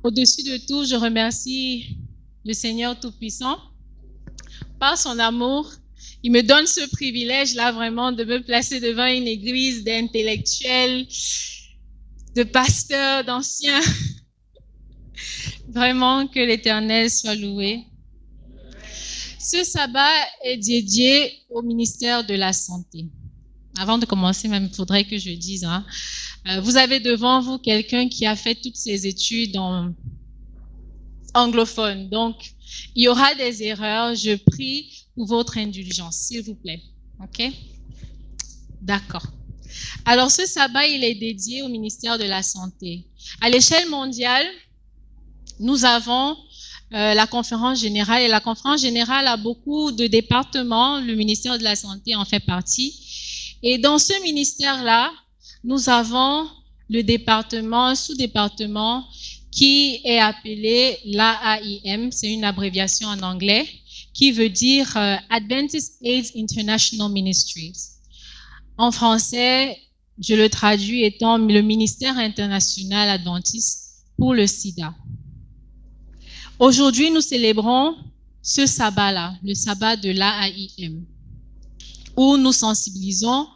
Au-dessus de tout, je remercie le Seigneur Tout-Puissant. Par son amour, il me donne ce privilège-là vraiment de me placer devant une église d'intellectuels, de pasteurs, d'anciens. Vraiment que l'Éternel soit loué. Ce sabbat est dédié au ministère de la Santé. Avant de commencer, même, il faudrait que je dise, vous avez devant vous quelqu'un qui a fait toutes ses études en anglophone. Donc, il y aura des erreurs. Je prie pour votre indulgence, s'il vous plaît. OK? D'accord. Alors, ce sabbat, il est dédié au ministère de la Santé. À l'échelle mondiale, nous avons la conférence générale. Et la conférence générale a beaucoup de départements. Le ministère de la Santé en fait partie. Et dans ce ministère-là, nous avons le département, un sous-département qui est appelé l'AAIM, c'est une abréviation en anglais, qui veut dire Adventist AIDS International Ministries. En français, je le traduis étant le ministère international adventiste pour le sida. Aujourd'hui, nous célébrons ce sabbat-là, le sabbat de l'AAIM, où nous sensibilisons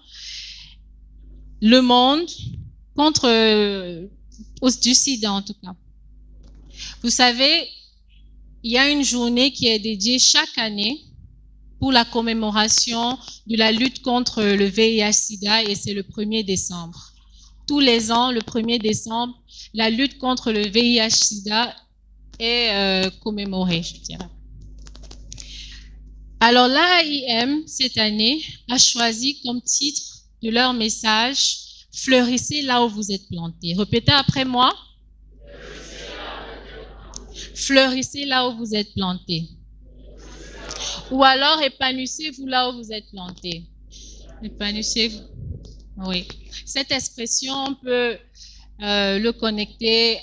le monde contre du sida en tout cas. Vous savez, il y a une journée qui est dédiée chaque année pour la commémoration de la lutte contre le VIH-Sida et c'est le 1er décembre. Tous les ans, le 1er décembre, la lutte contre le VIH-Sida est commémorée, je dirais. Alors l'AAIM, cette année, a choisi comme titre de leur message « Fleurissez là où vous êtes plantés ». Répétez après moi. Fleurissez là où vous êtes plantés. Ou alors épanouissez-vous là où vous êtes plantés. Épanouissez-vous. Oui. Cette expression, on peut le connecter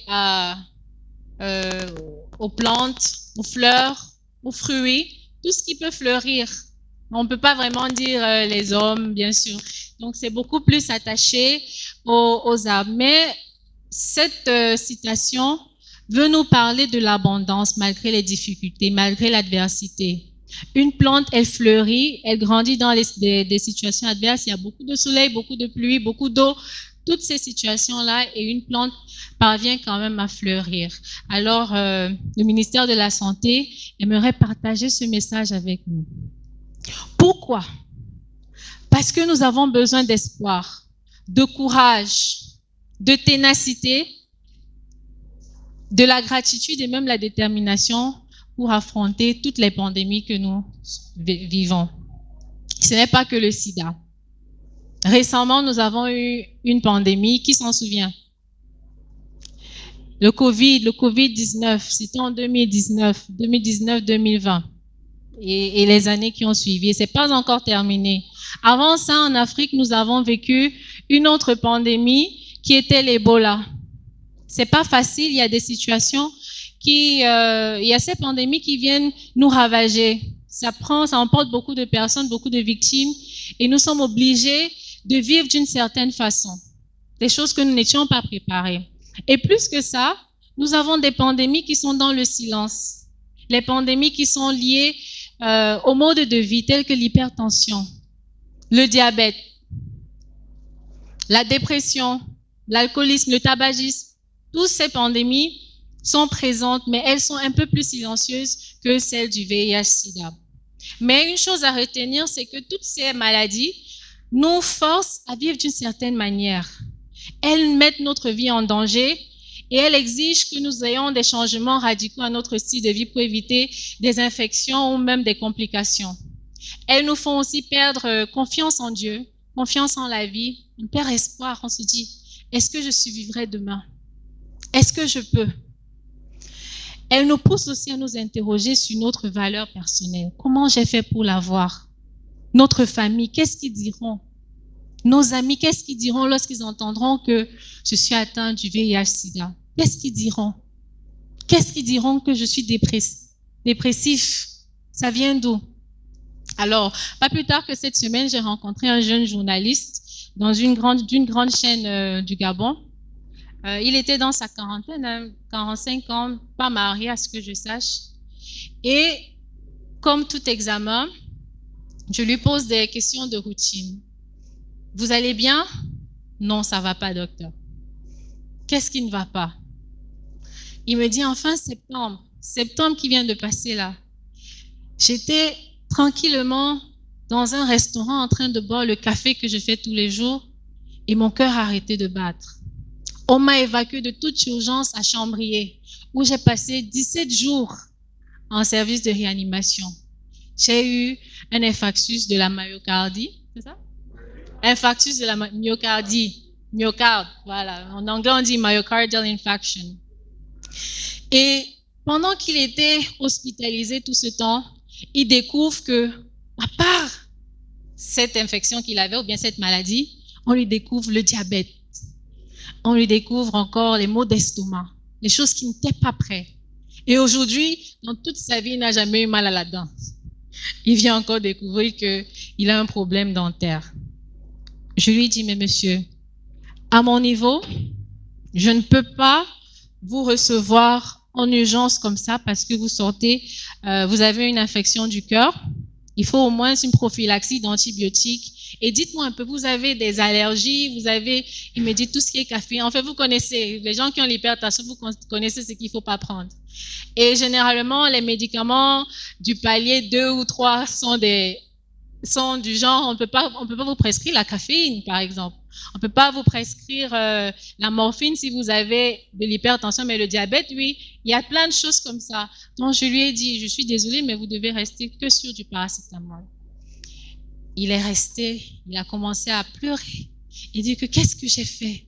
aux plantes, aux fleurs, aux fruits, tout ce qui peut fleurir. On ne peut pas vraiment dire les hommes, bien sûr. Donc, c'est beaucoup plus attaché aux arbres. Mais cette citation veut nous parler de l'abondance malgré les difficultés, malgré l'adversité. Une plante, elle fleurit, elle grandit dans des situations adverses. Il y a beaucoup de soleil, beaucoup de pluie, beaucoup d'eau. Toutes ces situations-là, et une plante parvient quand même à fleurir. Alors, le ministère de la Santé aimerait partager ce message avec nous. Pourquoi? Parce que nous avons besoin d'espoir, de courage, de ténacité, de la gratitude et même la détermination pour affronter toutes les pandémies que nous vivons. Ce n'est pas que le sida. Récemment, nous avons eu une pandémie, qui s'en souvient? Le Covid-19, c'était en 2019-2020 et les années qui ont suivi. C'est pas encore terminé. Avant ça, en Afrique, nous avons vécu une autre pandémie qui était l'Ebola. C'est pas facile, il y a des situations il y a ces pandémies qui viennent nous ravager. Ça emporte beaucoup de personnes, beaucoup de victimes et nous sommes obligés de vivre d'une certaine façon. Des choses que nous n'étions pas préparés. Et plus que ça, nous avons des pandémies qui sont dans le silence. Les pandémies qui sont liées au mode de vie tels que l'hypertension, le diabète, la dépression, l'alcoolisme, le tabagisme. Toutes ces pandémies sont présentes, mais elles sont un peu plus silencieuses que celles du VIH-Sida. Mais une chose à retenir, c'est que toutes ces maladies nous forcent à vivre d'une certaine manière. Elles mettent notre vie en danger et elles exigent que nous ayons des changements radicaux à notre style de vie pour éviter des infections ou même des complications. Elles nous font aussi perdre confiance en Dieu, confiance en la vie. On perd espoir, on se dit, est-ce que je survivrai demain? Est-ce que je peux? Elle nous pousse aussi à nous interroger sur notre valeur personnelle. Comment j'ai fait pour l'avoir? Notre famille, qu'est-ce qu'ils diront? Nos amis, qu'est-ce qu'ils diront lorsqu'ils entendront que je suis atteint du VIH-Sida? Qu'est-ce qu'ils diront? Qu'est-ce qu'ils diront que je suis dépressif? Ça vient d'où? Alors, pas plus tard que cette semaine, j'ai rencontré un jeune journaliste d'une grande chaîne du Gabon. Il était dans sa quarantaine, 45 ans, pas marié à ce que je sache. Et comme tout examen, je lui pose des questions de routine. Vous allez bien? Non, ça va pas, docteur. Qu'est-ce qui ne va pas? Il me dit enfin septembre qui vient de passer là. J'étais tranquillement dans un restaurant en train de boire le café que je fais tous les jours et mon cœur a arrêté de battre. On m'a évacué de toute urgence à Chambrier où j'ai passé 17 jours en service de réanimation. J'ai eu un infarctus de la myocardie, c'est ça? Infarctus de la myocardie. Myocarde, voilà. En anglais, on dit myocardial infarction. Et pendant qu'il était hospitalisé tout ce temps, il découvre que, à part cette infection qu'il avait ou bien cette maladie, on lui découvre le diabète. On lui découvre encore les maux d'estomac, les choses qui n'étaient pas prêtes. Et aujourd'hui, dans toute sa vie, il n'a jamais eu mal à la dent. Il vient encore découvrir qu'il a un problème dentaire. Je lui dis, mais monsieur, à mon niveau, je ne peux pas vous recevoir en urgence comme ça parce que vous vous avez une infection du cœur. Il faut au moins une prophylaxie d'antibiotiques. Et dites-moi un peu, vous avez des allergies, il me dit tout ce qui est café. En fait, vous connaissez, les gens qui ont l'hypertension, vous connaissez ce qu'il ne faut pas prendre. Et généralement, les médicaments du palier 2 ou 3 sont du genre, on peut pas vous prescrire la caféine, par exemple. On peut pas vous prescrire la morphine si vous avez de l'hypertension, mais le diabète, oui, il y a plein de choses comme ça. Donc, je lui ai dit, je suis désolée, mais vous devez rester que sur du paracétamol. Il est resté, il a commencé à pleurer. Il dit que qu'est-ce que j'ai fait?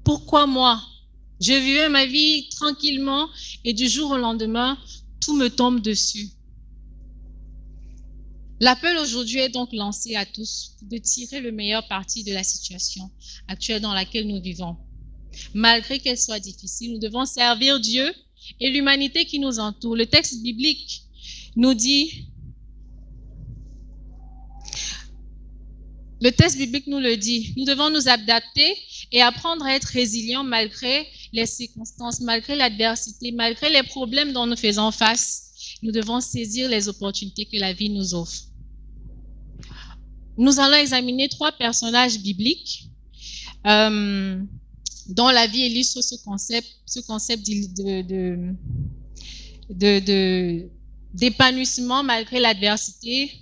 Pourquoi moi? Je vivais ma vie tranquillement et du jour au lendemain, tout me tombe dessus. L'appel aujourd'hui est donc lancé à tous de tirer le meilleur parti de la situation actuelle dans laquelle nous vivons. Malgré qu'elle soit difficile, nous devons servir Dieu et l'humanité qui nous entoure. Le texte biblique nous dit, nous devons nous adapter et apprendre à être résilients malgré les circonstances, malgré l'adversité, malgré les problèmes dont nous faisons face. Nous devons saisir les opportunités que la vie nous offre. Nous allons examiner 3 personnages bibliques dont la vie illustre ce concept d'épanouissement malgré l'adversité,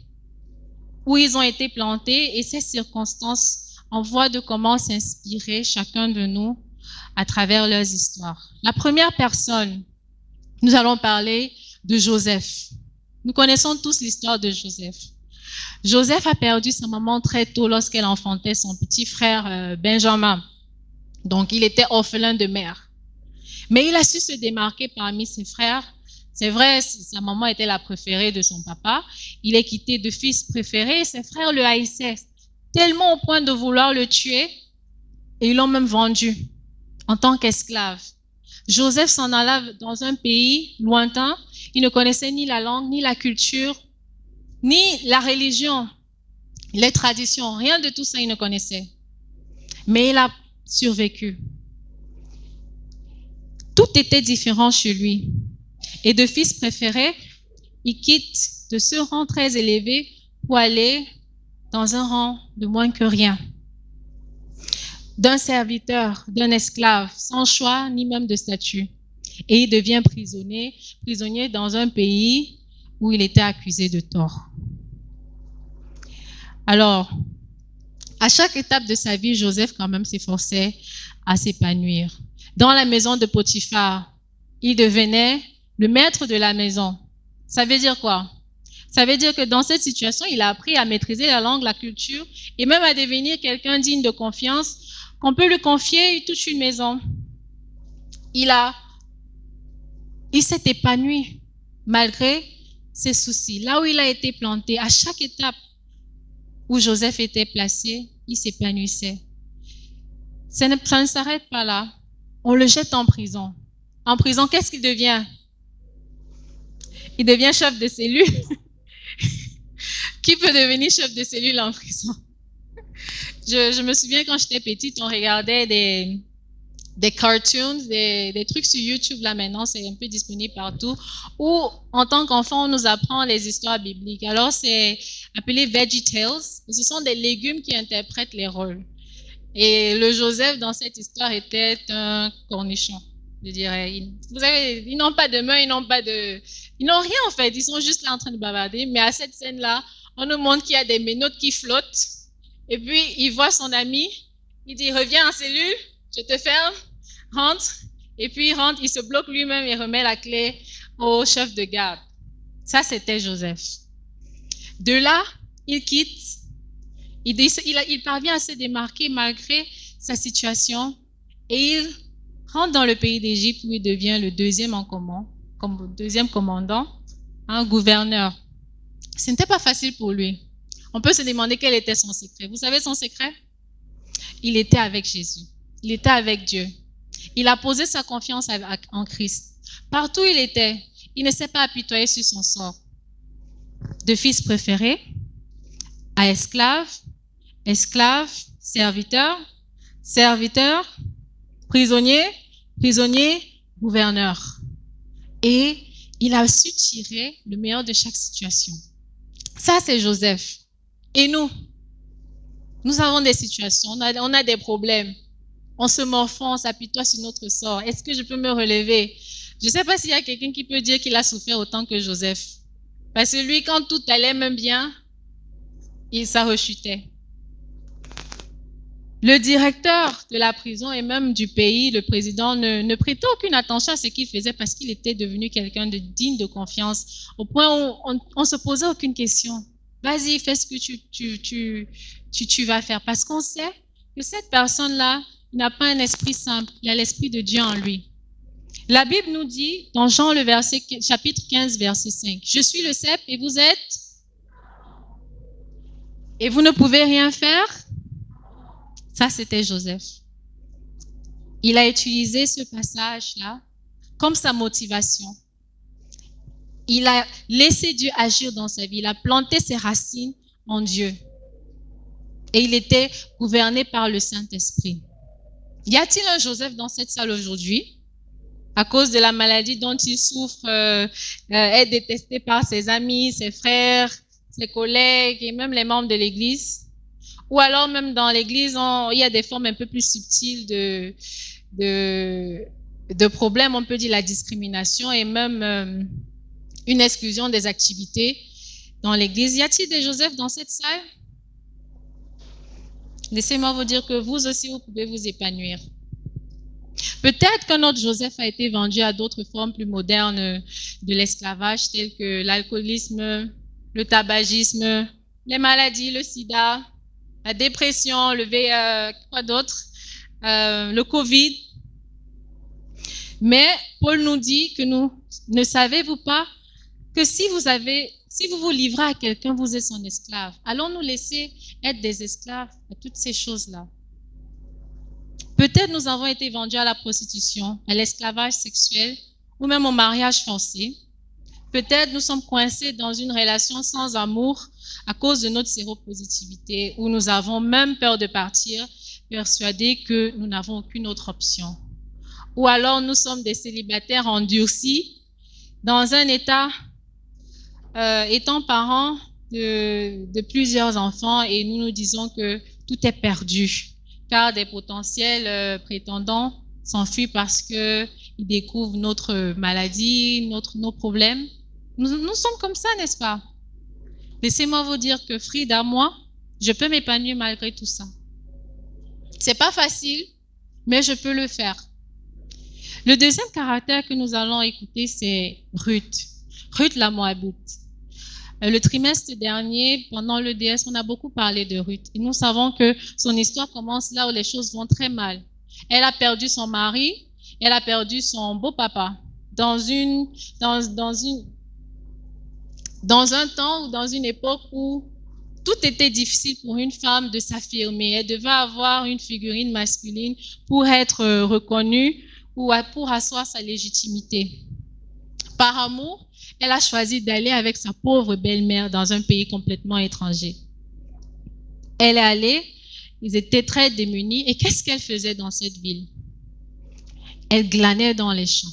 où ils ont été plantés, et ces circonstances en voie de comment s'inspirer chacun de nous à travers leurs histoires. La première personne, nous allons parler de Joseph. Nous connaissons tous l'histoire de Joseph. Joseph a perdu sa maman très tôt lorsqu'elle enfantait son petit frère Benjamin. Donc, il était orphelin de mère. Mais il a su se démarquer parmi ses frères. C'est vrai, sa maman était la préférée de son papa. Il est quitté de fils préféré et ses frères le haïssaient tellement au point de vouloir le tuer, et ils l'ont même vendu en tant qu'esclave. Joseph s'en alla dans un pays lointain. Il ne connaissait ni la langue, ni la culture, ni la religion, les traditions, rien de tout ça il ne connaissait. Mais il a survécu. Tout était différent chez lui. Et de fils préféré, il quitte de ce rang très élevé pour aller dans un rang de moins que rien. D'un serviteur, d'un esclave, sans choix ni même de statut. Et il devient prisonnier dans un pays où il était accusé de tort. Alors, à chaque étape de sa vie, Joseph quand même s'efforçait à s'épanouir. Dans la maison de Potiphar, il devenait le maître de la maison. Ça veut dire quoi? Ça veut dire que dans cette situation, il a appris à maîtriser la langue, la culture et même à devenir quelqu'un digne de confiance, qu'on peut lui confier toute une maison. Il s'est épanoui malgré ses soucis. Là où il a été planté, à chaque étape où Joseph était placé, il s'épanouissait. Ça ne s'arrête pas là. On le jette en prison. En prison, qu'est-ce qu'il devient? Il devient chef de cellule. Qui peut devenir chef de cellule en prison? Je me souviens quand j'étais petite, on regardait des cartoons, des trucs sur YouTube là maintenant, c'est un peu disponible partout, où en tant qu'enfant, on nous apprend les histoires bibliques. Alors c'est appelé Veggie Tales. Ce sont des légumes qui interprètent les rôles. Et le Joseph dans cette histoire était un cornichon, je dirais. Vous savez, ils n'ont pas de main, ils n'ont rien en fait. Ils sont juste là en train de bavarder. Mais à cette scène-là, on nous montre qu'il y a des menottes qui flottent. Et puis il voit son ami. Il dit, reviens en cellule, je te ferme, rentre. Et puis il rentre, il se bloque lui-même et remet la clé au chef de garde. Ça, c'était Joseph. De là, il quitte. Il parvient à se démarquer malgré sa situation et il rentre dans le pays d'Égypte où il devient le deuxième commandant, un gouverneur. Ce n'était pas facile pour lui. On peut se demander quel était son secret. Vous savez son secret? Il était avec Jésus. Il était avec Dieu. Il a posé sa confiance en Christ. Partout où il était, il ne s'est pas apitoyé sur son sort. De fils préféré à esclave, serviteur, prisonnier, gouverneur. Et il a su tirer le meilleur de chaque situation. Ça, c'est Joseph. Et nous avons des situations, on a des problèmes. On se morfond, on s'apitoie sur notre sort. Est-ce que je peux me relever? Je ne sais pas s'il y a quelqu'un qui peut dire qu'il a souffert autant que Joseph. Parce que lui, quand tout allait même bien, ça rechutait. Le directeur de la prison et même du pays, le président, ne prêtait aucune attention à ce qu'il faisait parce qu'il était devenu quelqu'un de digne de confiance, au point où on ne se posait aucune question. Vas-y, fais ce que tu vas faire. Parce qu'on sait que cette personne-là n'a pas un esprit simple, il a l'esprit de Dieu en lui. La Bible nous dit, dans Jean le chapitre 15, verset 5, « Je suis le cep et vous êtes, et vous ne pouvez rien faire. » Ça, c'était Joseph. Il a utilisé ce passage-là comme sa motivation. Il a laissé Dieu agir dans sa vie. Il a planté ses racines en Dieu. Et il était gouverné par le Saint-Esprit. Y a-t-il un Joseph dans cette salle aujourd'hui? À cause de la maladie dont il souffre, est détesté par ses amis, ses frères, ses collègues et même les membres de l'Église? Ou alors même dans l'Église, il y a des formes un peu plus subtiles de problèmes, on peut dire la discrimination et même une exclusion des activités dans l'Église. Y a-t-il des Joseph dans cette salle? Laissez-moi vous dire que vous aussi, vous pouvez vous épanouir. Peut-être que notre Joseph a été vendu à d'autres formes plus modernes de l'esclavage, telles que l'alcoolisme, le tabagisme, les maladies, le sida, la dépression, quoi d'autre, le Covid. Mais Paul nous dit que ne savez-vous pas que si vous vous livrez à quelqu'un, vous êtes son esclave. Allons nous laisser être des esclaves à toutes ces choses-là. Peut-être nous avons été vendus à la prostitution, à l'esclavage sexuel ou même au mariage forcé. Peut-être nous sommes coincés dans une relation sans amour à cause de notre séropositivité, où nous avons même peur de partir, persuadés que nous n'avons aucune autre option. Ou alors nous sommes des célibataires endurcis dans un état, étant parents de plusieurs enfants, et nous nous disons que tout est perdu, car des potentiels prétendants s'enfuient parce qu'ils découvrent notre maladie, nos problèmes. Nous sommes comme ça, n'est-ce pas? Laissez-moi vous dire que Frida, moi, je peux m'épanouir malgré tout ça. C'est pas facile, mais je peux le faire. Le deuxième caractère que nous allons écouter, c'est Ruth. Ruth la Moabite. Le trimestre dernier, pendant l'EDS, on a beaucoup parlé de Ruth. Et nous savons que son histoire commence là où les choses vont très mal. Elle a perdu son mari, elle a perdu son beau-papa dans un temps ou dans une époque où tout était difficile pour une femme de s'affirmer. Elle devait avoir une figurine masculine pour être reconnue ou pour asseoir sa légitimité. Par amour, elle a choisi d'aller avec sa pauvre belle-mère dans un pays complètement étranger. Elle est allée, ils étaient très démunis. Et qu'est-ce qu'elle faisait dans cette ville? Elle glanait dans les champs.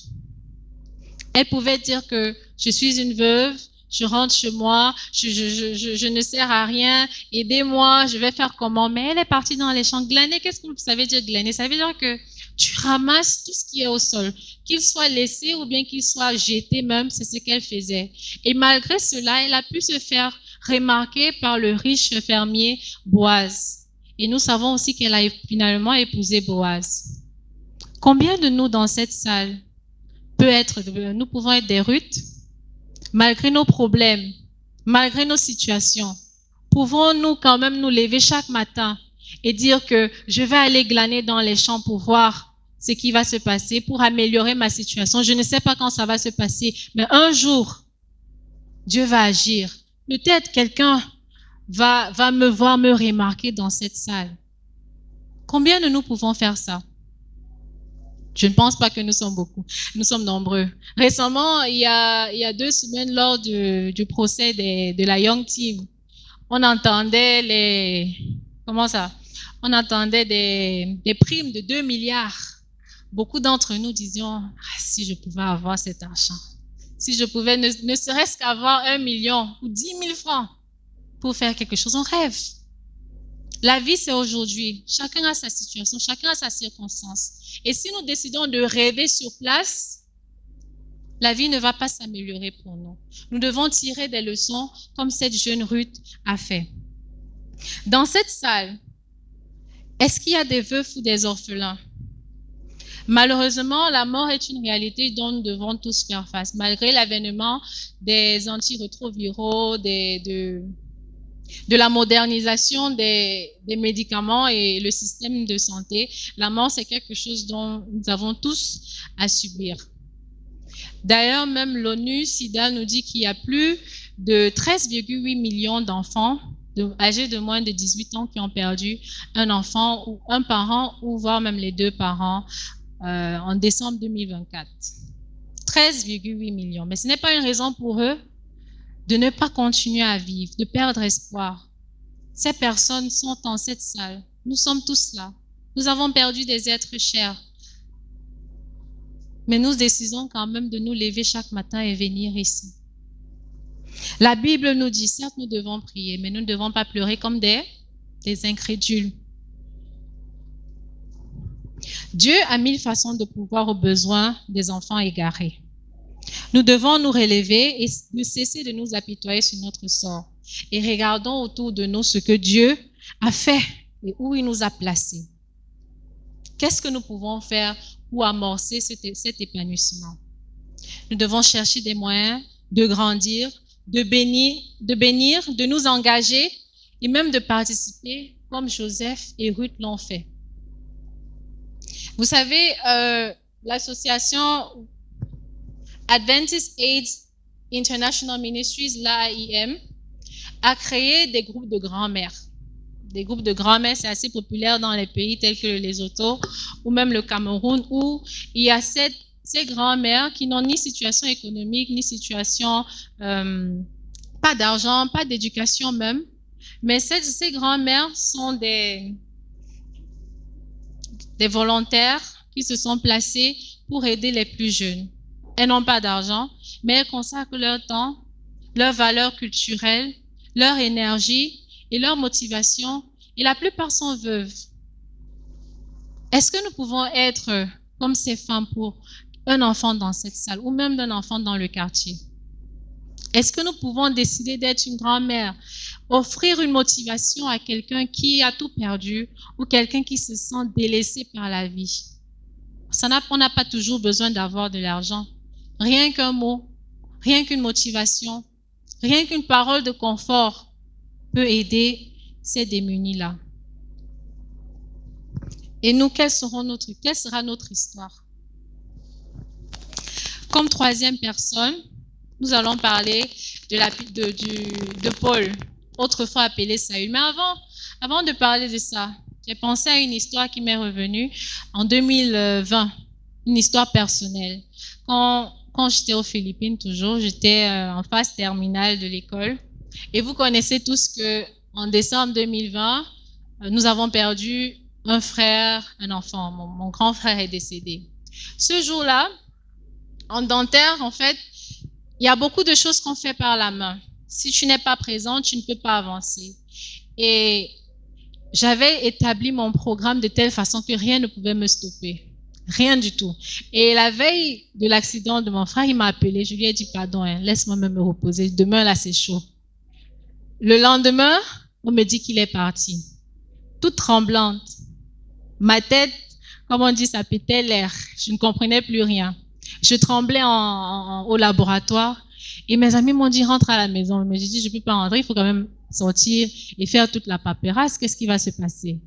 Elle pouvait dire que je suis une veuve, je rentre chez moi, je ne sers à rien, aidez-moi, je vais faire comment. Mais elle est partie dans les champs. Glaner, qu'est-ce que ça veut dire glaner? Ça veut dire que tu ramasses tout ce qui est au sol, qu'il soit laissé ou bien qu'il soit jeté même, c'est ce qu'elle faisait. Et malgré cela, elle a pu se faire remarquer par le riche fermier Boaz. Et nous savons aussi qu'elle a finalement épousé Boaz. Combien de nous dans cette salle nous pouvons être des Ruth, malgré nos problèmes, malgré nos situations, pouvons-nous quand même nous lever chaque matin et dire que je vais aller glaner dans les champs pour voir ce qui va se passer, pour améliorer ma situation. Je ne sais pas quand ça va se passer, mais un jour, Dieu va agir. Peut-être quelqu'un va me voir, me remarquer dans cette salle. Combien de nous pouvons faire ça? Je ne pense pas que nous sommes beaucoup. Nous sommes nombreux. Récemment, il y a 2 semaines, lors du procès de la Young Team, on entendait on entendait des primes de 2 milliards. Beaucoup d'entre nous disions, si je pouvais avoir cet argent, si je pouvais ne serait-ce qu'avoir 1 million ou 10 000 francs pour faire quelque chose, on rêve. La vie, c'est aujourd'hui. Chacun a sa situation, chacun a sa circonstance. Et si nous décidons de rêver sur place, la vie ne va pas s'améliorer pour nous. Nous devons tirer des leçons comme cette jeune Ruth a fait. Dans cette salle, est-ce qu'il y a des veufs ou des orphelins? Malheureusement, la mort est une réalité dont nous devons tous faire face, malgré l'avènement des antirétroviraux, de la modernisation des médicaments et le système de santé. La mort, c'est quelque chose dont nous avons tous à subir. D'ailleurs, même l'ONU-SIDA nous dit qu'il y a plus de 13,8 millions d'enfants âgés de moins de 18 ans qui ont perdu un enfant ou un parent ou voire même les 2 parents en décembre 2024. 13,8 millions. Mais ce n'est pas une raison pour eux de ne pas continuer à vivre, de perdre espoir. Ces personnes sont dans cette salle. Nous sommes tous là. Nous avons perdu des êtres chers. Mais nous décidons quand même de nous lever chaque matin et venir ici. La Bible nous dit, certes, nous devons prier, mais nous ne devons pas pleurer comme des incrédules. Dieu a 1000 façons de pouvoir aux besoins des enfants égarés. Nous devons nous relever et ne cesser de nous apitoyer sur notre sort. Et regardons autour de nous ce que Dieu a fait et où il nous a placés. Qu'est-ce que nous pouvons faire pour amorcer cet épanouissement? Nous devons chercher des moyens de grandir, de bénir, de nous engager et même de participer comme Joseph et Ruth l'ont fait. Vous savez, l'association Adventist Aid International Ministries, l'AIM, a créé des groupes de grand-mères. Des groupes de grand-mères, c'est assez populaire dans les pays tels que le Lesotho ou même le Cameroun, où il y a ces grand-mères qui n'ont ni situation économique, ni situation, pas d'argent, pas d'éducation même. Mais ces grand-mères sont des volontaires qui se sont placés pour aider les plus jeunes. Elles n'ont pas d'argent, mais elles consacrent leur temps, leurs valeurs culturelles, leur énergie et leur motivation, et la plupart sont veuves. Est-ce que nous pouvons être comme ces femmes pour un enfant dans cette salle, ou même d'un enfant dans le quartier? Est-ce que nous pouvons décider d'être une grand-mère, offrir une motivation à quelqu'un qui a tout perdu, ou quelqu'un qui se sent délaissé par la vie? On n'a pas toujours besoin d'avoir de l'argent. Rien qu'un mot, rien qu'une motivation, rien qu'une parole de confort peut aider ces démunis-là. Et nous, quelle sera notre histoire? Comme troisième personne, nous allons parler de Paul, autrefois appelé Saül. Mais avant de parler de ça, j'ai pensé à une histoire qui m'est revenue en 2020, une histoire personnelle. Quand j'étais aux Philippines, toujours, j'étais en phase terminale de l'école. Et vous connaissez tous qu'en décembre 2020, nous avons perdu un frère, un enfant. Mon grand frère est décédé. Ce jour-là, en dentaire, en fait, il y a beaucoup de choses qu'on fait par la main. Si tu n'es pas présent, tu ne peux pas avancer. Et j'avais établi mon programme de telle façon que rien ne pouvait me stopper. Rien du tout. Et la veille de l'accident de mon frère, il m'a appelé. Je lui ai dit, pardon, laisse-moi me reposer. Demain, là, c'est chaud. Le lendemain, on me dit qu'il est parti. Toute tremblante. Ma tête, comme on dit, ça pétait l'air. Je ne comprenais plus rien. Je tremblais au laboratoire. Et mes amis m'ont dit, rentre à la maison. Mais j'ai dit, je ne peux pas rentrer, il faut quand même sortir et faire toute la paperasse. Qu'est-ce qui va se passer?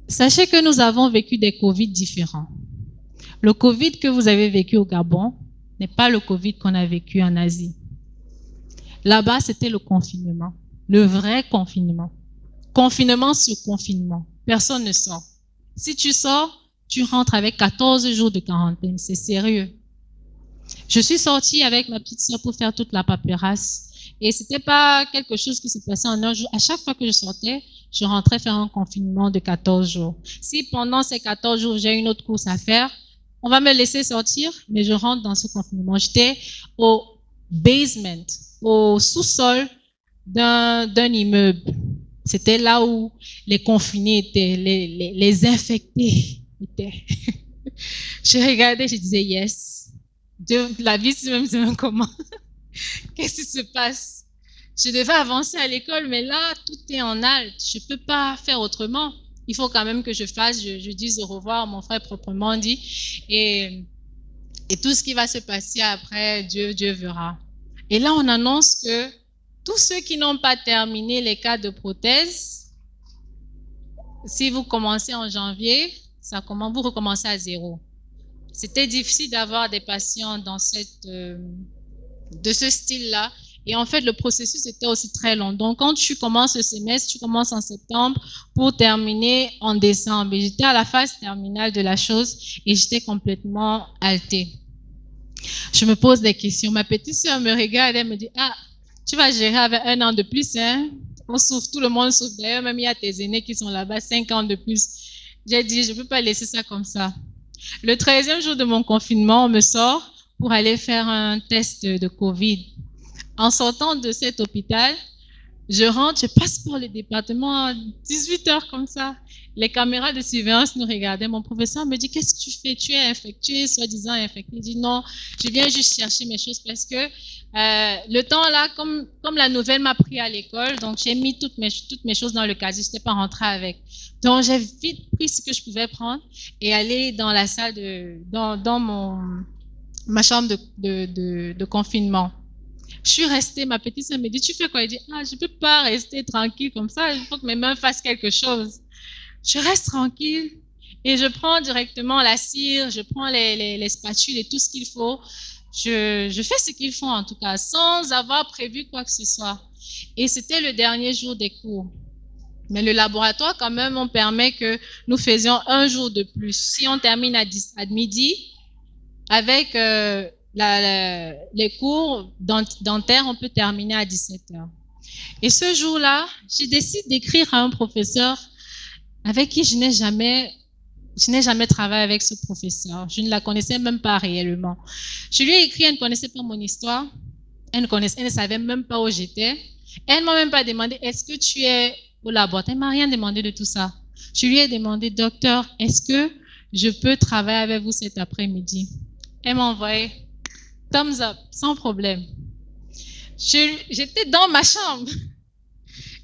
Sachez que nous avons vécu des Covid différents. Le Covid que vous avez vécu au Gabon n'est pas le Covid qu'on a vécu en Asie. Là-bas, c'était le confinement, le vrai confinement. Confinement sur confinement. Personne ne sort. Si tu sors, tu rentres avec 14 jours de quarantaine. C'est sérieux. Je suis sortie avec ma petite soeur pour faire toute la paperasse. Et c'était pas quelque chose qui se passait en un jour. À chaque fois que je sortais, je rentrais faire un confinement de 14 jours. Si pendant ces 14 jours, j'ai une autre course à faire, on va me laisser sortir, mais je rentre dans ce confinement. J'étais au basement, au sous-sol d'un immeuble. C'était là où les confinés étaient, les infectés étaient. Je regardais, je disais yes. La vie, c'est même comment? Qu'est-ce qui se passe? Je devais avancer à l'école, mais là, tout est en halte. Je ne peux pas faire autrement. Il faut quand même que je dise au revoir à mon frère proprement dit. Et tout ce qui va se passer après, Dieu verra. Et là, on annonce que tous ceux qui n'ont pas terminé les cas de prothèse, si vous commencez en janvier, vous recommencez à zéro. C'était difficile d'avoir des patients dans de ce style-là. Et en fait, le processus était aussi très long. Donc, quand tu commences le semestre, tu commences en septembre pour terminer en décembre. Et j'étais à la phase terminale de la chose et j'étais complètement haltée. Je me pose des questions. Ma petite sœur me regarde et me dit, ah, tu vas gérer avec 1 an de plus, hein? On souffre, tout le monde souffre. D'ailleurs, même il y a tes aînés qui sont là-bas, 5 ans de plus. J'ai dit, je ne peux pas laisser ça comme ça. Le 13e jour de mon confinement, on me sort pour aller faire un test de Covid. En sortant de cet hôpital, je rentre, je passe par le département à 18 heures comme ça. Les caméras de surveillance nous regardaient. Mon professeur me dit, qu'est-ce que tu fais? Tu es infecté, soi-disant infecté. Je dis non, je viens juste chercher mes choses parce que le temps là, comme la nouvelle m'a pris à l'école, donc j'ai mis toutes mes choses dans le casier, je n'étais pas rentrée avec. Donc j'ai vite pris ce que je pouvais prendre et aller dans la salle dans ma chambre de confinement. Je suis restée, ma petite sœur me dit, tu fais quoi? Elle dit, ah, je ne peux pas rester tranquille comme ça, il faut que mes mains fassent quelque chose. Je reste tranquille et je prends directement la cire, je prends les spatules et tout ce qu'il faut. Je fais ce qu'il faut en tout cas, sans avoir prévu quoi que ce soit. Et c'était le dernier jour des cours. Mais le laboratoire, quand même, on permet que nous faisions 1 jour de plus. Si on termine à midi, avec les cours dentaires, on peut terminer à 17 heures. Et ce jour-là, j'ai décidé d'écrire à un professeur avec qui je n'ai jamais travaillé avec ce professeur. Je ne la connaissais même pas réellement. Je lui ai écrit, elle ne connaissait pas mon histoire. Elle ne savait même pas où j'étais. Elle ne m'a même pas demandé, est-ce que tu es au laboratoire? Elle ne m'a rien demandé de tout ça. Je lui ai demandé, docteur, est-ce que je peux travailler avec vous cet après-midi? Elle m'a envoyé thumbs up, sans problème. J'étais dans ma chambre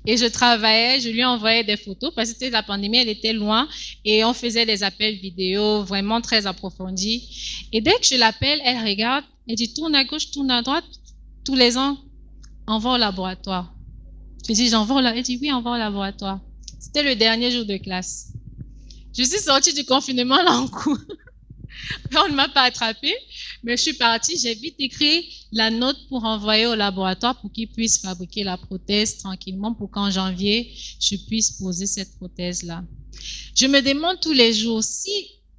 et je travaillais, je lui envoyais des photos parce que c'était la pandémie, elle était loin et on faisait des appels vidéo vraiment très approfondis. Et dès que je l'appelle, elle regarde, elle dit tourne à gauche, tourne à droite, tous les ans, envoie au laboratoire. Je dis j'envoie au laboratoire. Elle dit oui, envoie au laboratoire. C'était le dernier jour de classe. Je suis sortie du confinement là en cours. On ne m'a pas attrapée, mais je suis partie, j'ai vite écrit la note pour envoyer au laboratoire pour qu'ils puissent fabriquer la prothèse tranquillement pour qu'en janvier, je puisse poser cette prothèse-là. Je me demande tous les jours si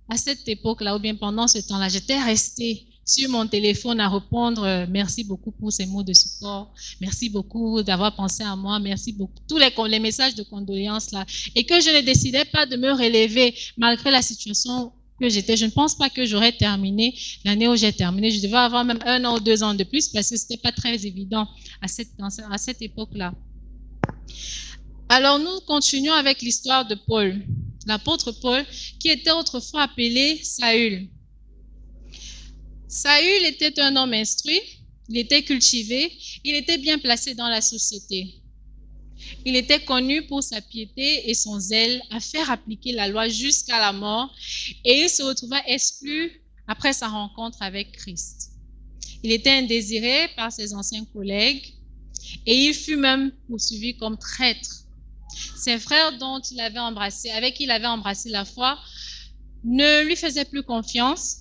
à cette époque-là ou bien pendant ce temps-là, j'étais restée sur mon téléphone à répondre merci beaucoup pour ces mots de support, merci beaucoup d'avoir pensé à moi, merci beaucoup, tous les messages de condoléances là, et que je ne décidais pas de me relever malgré la situation que j'étais, je ne pense pas que j'aurais terminé l'année où j'ai terminé. Je devais avoir même 1 an ou 2 ans de plus parce que ce n'était pas très évident à cette époque-là. Alors nous continuons avec l'histoire de Paul, l'apôtre Paul, qui était autrefois appelé Saül. Saül était un homme instruit, il était cultivé, il était bien placé dans la société. Il était connu pour sa piété et son zèle à faire appliquer la loi jusqu'à la mort, et il se retrouva exclu après sa rencontre avec Christ. Il était indésiré par ses anciens collègues et il fut même poursuivi comme traître. Ses frères avec qui il avait embrassé la foi ne lui faisaient plus confiance,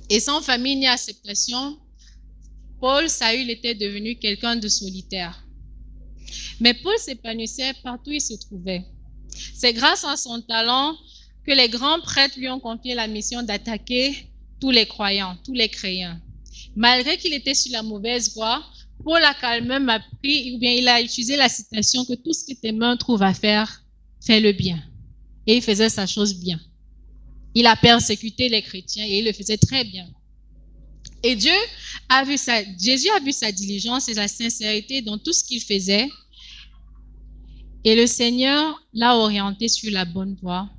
et sans famille ni acceptation, Saül était devenu quelqu'un de solitaire. Mais Paul s'épanouissait partout où il se trouvait. C'est grâce à son talent que les grands prêtres lui ont confié la mission d'attaquer tous les croyants, tous les créants. Malgré qu'il était sur la mauvaise voie, Paul a quand même appris, ou bien il a utilisé la citation que tout ce que tes mains trouvent à faire, fais le bien. Et il faisait sa chose bien. Il a persécuté les chrétiens et il le faisait très bien. Et Jésus a vu sa diligence et sa sincérité dans tout ce qu'il faisait. Et le Seigneur l'a orienté sur la bonne voie.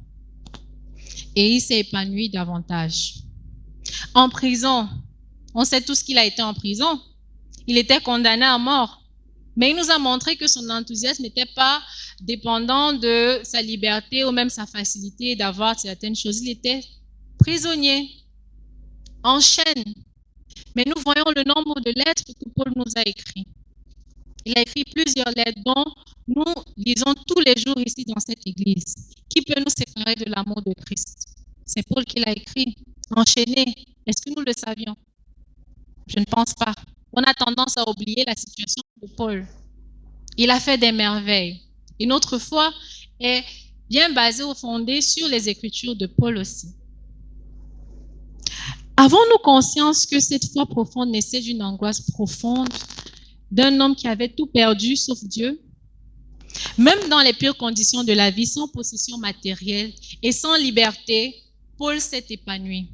Et il s'est épanoui davantage. En prison, on sait tous qu'il a été en prison. Il était condamné à mort. Mais il nous a montré que son enthousiasme n'était pas dépendant de sa liberté ou même sa facilité d'avoir certaines choses. Il était prisonnier, en chaîne. Mais nous voyons le nombre de lettres que Paul nous a écrites. Il a écrit plusieurs lettres dont nous lisons tous les jours ici dans cette église. Qui peut nous séparer de l'amour de Christ? C'est Paul qui l'a écrit, enchaîné. Est-ce que nous le savions? Je ne pense pas. On a tendance à oublier la situation de Paul. Il a fait des merveilles. Et notre foi est bien basée ou fondée sur les Écritures de Paul aussi. Avons-nous conscience que cette foi profonde naissait d'une angoisse profonde d'un homme qui avait tout perdu sauf Dieu? Même dans les pires conditions de la vie, sans possession matérielle et sans liberté, Paul s'est épanoui.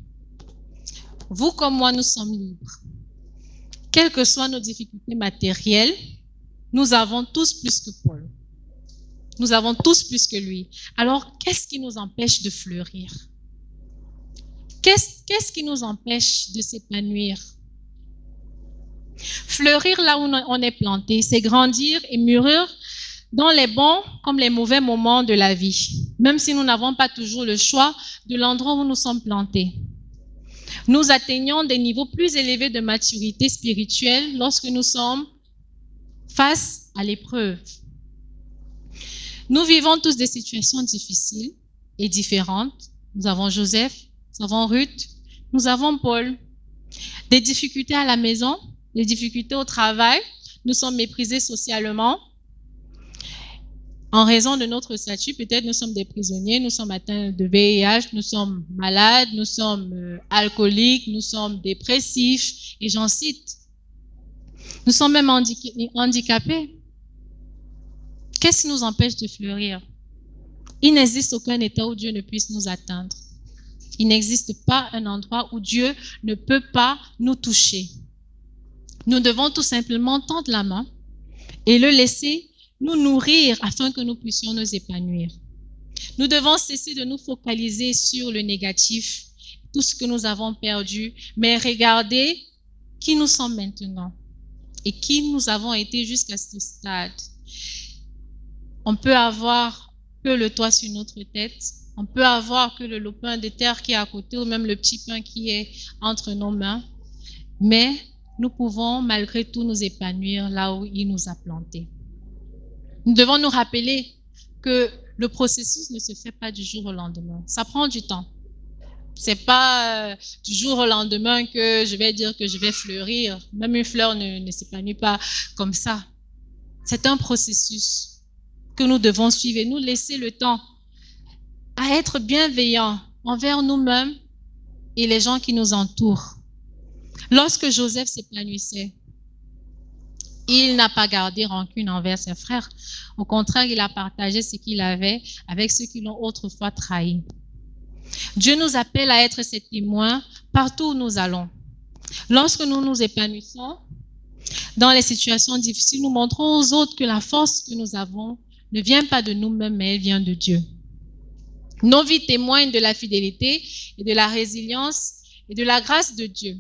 Vous comme moi, nous sommes libres. Quelles que soient nos difficultés matérielles, nous avons tous plus que Paul. Nous avons tous plus que lui. Alors, qu'est-ce qui nous empêche de fleurir? Qu'est-ce qui nous empêche de s'épanouir? Fleurir là où on est planté, c'est grandir et mûrir dans les bons comme les mauvais moments de la vie, même si nous n'avons pas toujours le choix de l'endroit où nous sommes plantés. Nous atteignons des niveaux plus élevés de maturité spirituelle lorsque nous sommes face à l'épreuve. Nous vivons tous des situations difficiles et différentes. Nous avons Joseph, nous avons Ruth, nous avons Paul. Des difficultés à la maison, des difficultés au travail. Nous sommes méprisés socialement. En raison de notre statut, peut-être nous sommes des prisonniers, nous sommes atteints de VIH, nous sommes malades, nous sommes alcooliques, nous sommes dépressifs, et j'en cite. Nous sommes même handicapés. Qu'est-ce qui nous empêche de fleurir? Il n'existe aucun état où Dieu ne puisse nous atteindre. Il n'existe pas un endroit où Dieu ne peut pas nous toucher. Nous devons tout simplement tendre la main et le laisser nous nourrir afin que nous puissions nous épanouir. Nous devons cesser de nous focaliser sur le négatif, tout ce que nous avons perdu, mais regarder qui nous sommes maintenant et qui nous avons été jusqu'à ce stade. On peut avoir que le toit sur notre tête, on peut avoir que le lopin de terre qui est à côté ou même le petit pain qui est entre nos mains, mais nous pouvons malgré tout nous épanouir là où il nous a plantés. Nous devons nous rappeler que le processus ne se fait pas du jour au lendemain. Ça prend du temps. C'est pas du jour au lendemain que je vais dire que je vais fleurir. Même une fleur ne s'épanouit pas comme ça. C'est un processus que nous devons suivre et nous laisser le temps à être bienveillants envers nous-mêmes et les gens qui nous entourent. Lorsque Joseph s'épanouissait, il n'a pas gardé rancune envers ses frères. Au contraire, il a partagé ce qu'il avait avec ceux qui l'ont autrefois trahi. Dieu nous appelle à être ses témoins partout où nous allons. Lorsque nous nous épanouissons dans les situations difficiles, nous montrons aux autres que la force que nous avons ne vient pas de nous-mêmes, mais elle vient de Dieu. Nos vies témoignent de la fidélité et de la résilience et de la grâce de Dieu.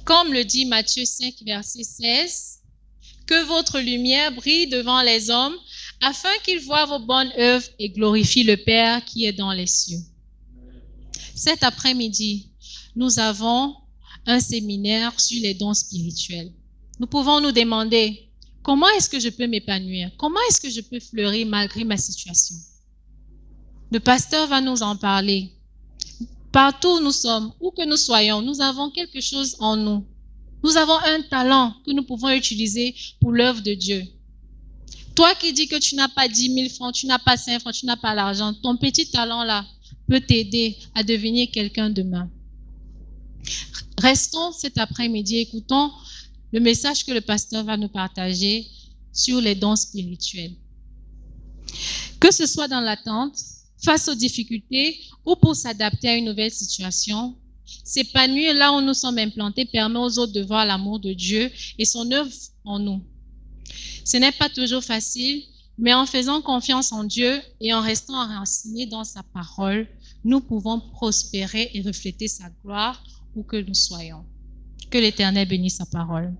Comme le dit Matthieu 5, verset 16, « Que votre lumière brille devant les hommes, afin qu'ils voient vos bonnes œuvres et glorifient le Père qui est dans les cieux. » Cet après-midi, nous avons un séminaire sur les dons spirituels. Nous pouvons nous demander, comment est-ce que je peux m'épanouir? Comment est-ce que je peux fleurir malgré ma situation? Le pasteur va nous en parler. Partout où nous sommes, où que nous soyons, nous avons quelque chose en nous. Nous avons un talent que nous pouvons utiliser pour l'œuvre de Dieu. Toi qui dis que tu n'as pas 10 000 francs, tu n'as pas 5 francs, tu n'as pas l'argent, ton petit talent là peut t'aider à devenir quelqu'un demain. Restons cet après-midi, écoutons le message que le pasteur va nous partager sur les dons spirituels. Que ce soit dans l'attente, face aux difficultés ou pour s'adapter à une nouvelle situation, s'épanouir là où nous sommes implantés permet aux autres de voir l'amour de Dieu et son œuvre en nous. Ce n'est pas toujours facile, mais en faisant confiance en Dieu et en restant enracinés dans sa parole, nous pouvons prospérer et refléter sa gloire où que nous soyons. Que l'Éternel bénisse sa parole.